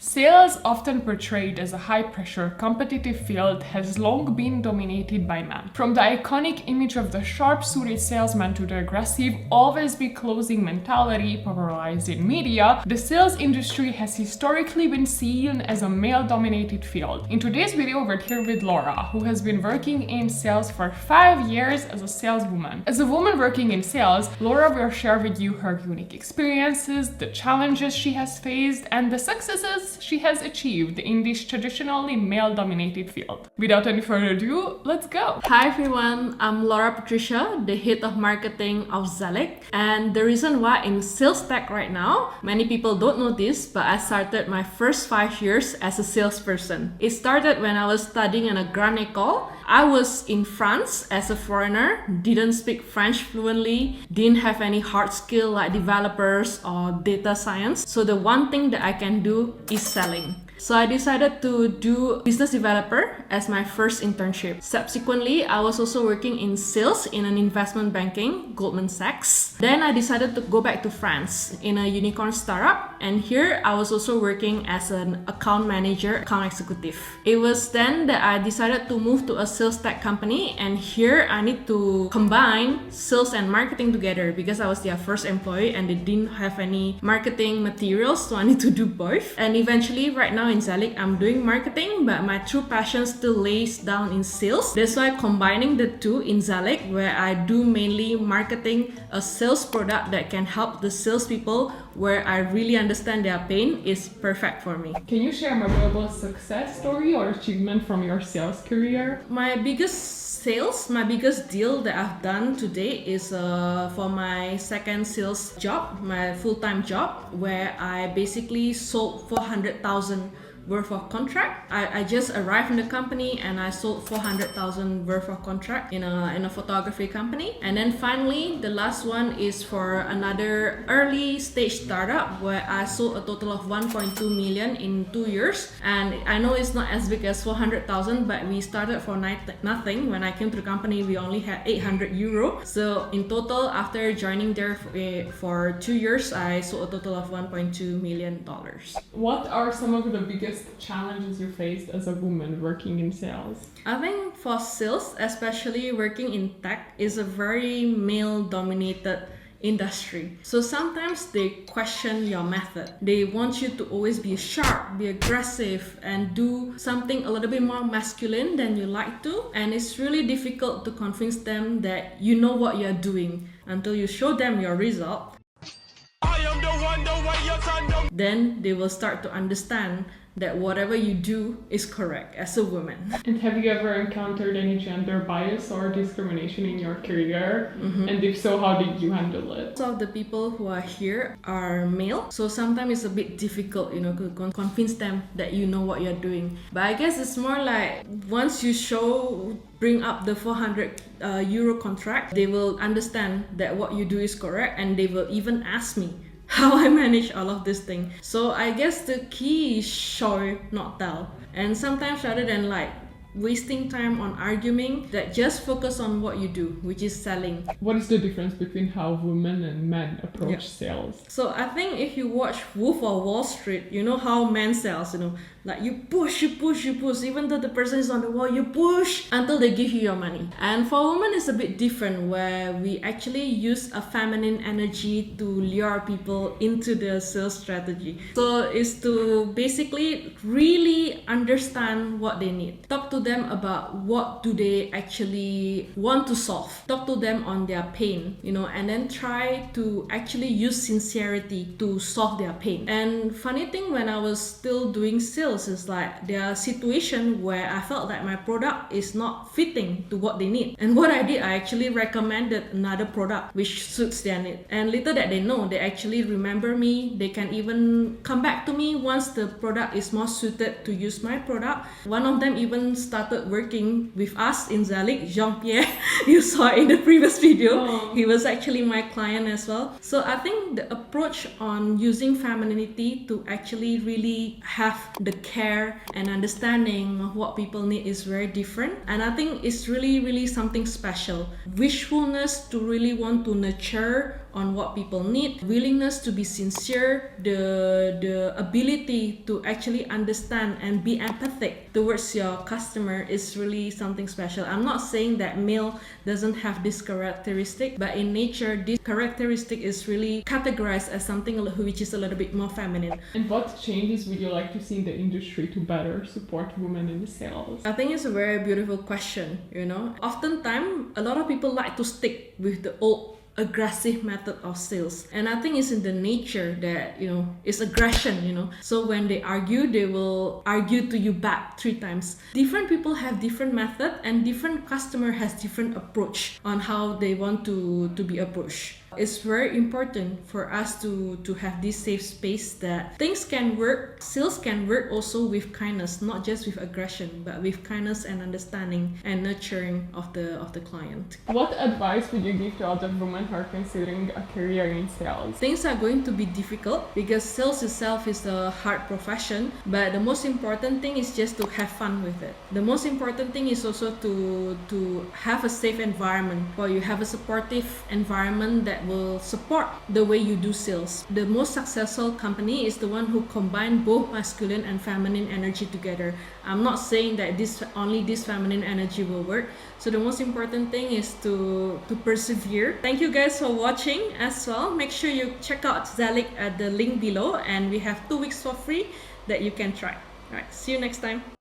Sales, often portrayed as a high-pressure, competitive field, has long been dominated by men. From the iconic image of the sharp-suited salesman to the aggressive, always-be-closing mentality popularized in media, the sales industry has historically been seen as a male-dominated field. In today's video, we're here with Laura, who has been working in sales for 5 years as a saleswoman. As a woman working in sales, Laura will share with you her unique experiences, the challenges she has faced, and the successes she has achieved in this traditionally male-dominated field. Without any further ado, let's go! Hi everyone, I'm Laura Patricia, the head of marketing of Zalik. And the reason why in sales tech right now, many people don't know this, but I started my first 5 years as a salesperson. It started when I was studying in a Grande École. I was in France as a foreigner, didn't speak French fluently, didn't have any hard skill like developers or data science. So the one thing that I can do is selling. So I decided to do business developer as my first internship. Subsequently, I was also working in sales in an investment banking, Goldman Sachs. Then I decided to go back to France in a unicorn startup. And here I was also working as an account manager, account executive. It was then that I decided to move to a sales tech company. And here I need to combine sales and marketing together because I was their first employee and they didn't have any marketing materials. So I need to do both. And eventually right now in Zalik, I'm doing marketing, but my true passion still lays down in sales. That's why combining the two in Zalik, where I do mainly marketing a sales product that can help the salespeople, where I really understand their pain, is perfect for me. Can you share a memorable success story or achievement from your sales career? My biggest deal that I've done today is for my second sales job, my full-time job, where I basically sold 400,000 worth of contract. I just arrived in the company and I sold 400,000 worth of contract in a photography company. And then finally, the last one is for another early stage startup where I sold a total of 1.2 million in 2 years. And I know it's not as big as 400,000, but we started for nothing. When I came to the company, we only had 800 euro. So in total, after joining there for 2 years, I sold a total of 1.2 million dollars. What are some of the biggest challenges you faced as a woman working in sales? I think for sales, especially working in tech, is a very male-dominated industry. So sometimes they question your method. They want you to always be sharp, be aggressive, and do something a little bit more masculine than you like to. And it's really difficult to convince them that you know what you're doing until you show them your result. Then they will start to understand that whatever you do is correct as a woman. And have you ever encountered any gender bias or discrimination in your career? And if so, how did you handle it? Some of the people who are here are male, so sometimes it's a bit difficult, to convince them that you know what you're doing. But I guess it's more like once you bring up the 400 euro contract, they will understand that what you do is correct, and they will even ask me how I manage all of this thing. So I guess the key is show, not tell. And sometimes rather than wasting time on arguing, that just focus on what you do, which is selling. What is the difference between how women and men approach sales? So I think if you watch Wolf of Wall Street, you know how men sells, like you push, even though the person is on the wall, you push until they give you your money. And for women, it's a bit different, where we actually use a feminine energy to lure people into the sales strategy. So it's to basically really understand what they need. Talk to them about what do they actually want to solve. Talk to them on their pain, and then try to actually use sincerity to solve their pain. And funny thing, when I was still doing sales, is like there are situations where I felt that my product is not fitting to what they need. And what I did, I actually recommended another product which suits their need. And little that they know, they actually remember me. They can even come back to me once the product is more suited to use my product. One of them even started working with us in Zalik, Jean-Pierre. You saw in the previous video. He was actually my client as well. So I think the approach on using femininity to actually really have the care and understanding of what people need is very different. And I think it's really something special. Wishfulness to really want to nurture on what people need, willingness to be sincere, the ability to actually understand and be empathic towards your customer is really something special. I'm not saying that male doesn't have this characteristic, but in nature, this characteristic is really categorized as something which is a little bit more feminine. And what changes would you like to see in the industry to better support women in sales? I think it's a very beautiful question, Oftentimes, a lot of people like to stick with the old aggressive method of sales, and I think it's in the nature that it's aggression. So when they argue, they will argue to you back 3 times. Different people have different method, and different customer has different approach on how they want to be approached. It's very important for us to have this safe space that things can work, sales can work also with kindness, not just with aggression, but with kindness and understanding and nurturing of the client. What advice would you give to other women who are considering a career in sales? Things are going to be difficult because sales itself is a hard profession, but the most important thing is just to have fun with it. The most important thing is also to have a safe environment, or you have a supportive environment that will support the way you do sales. The most successful company is the one who combine both masculine and feminine energy together. I'm not saying that only this feminine energy will work. So the most important thing is to persevere. Thank you guys for watching as well. Make sure you check out Zalik at the link below, and we have 2 weeks for free that you can try. All right, see you next time.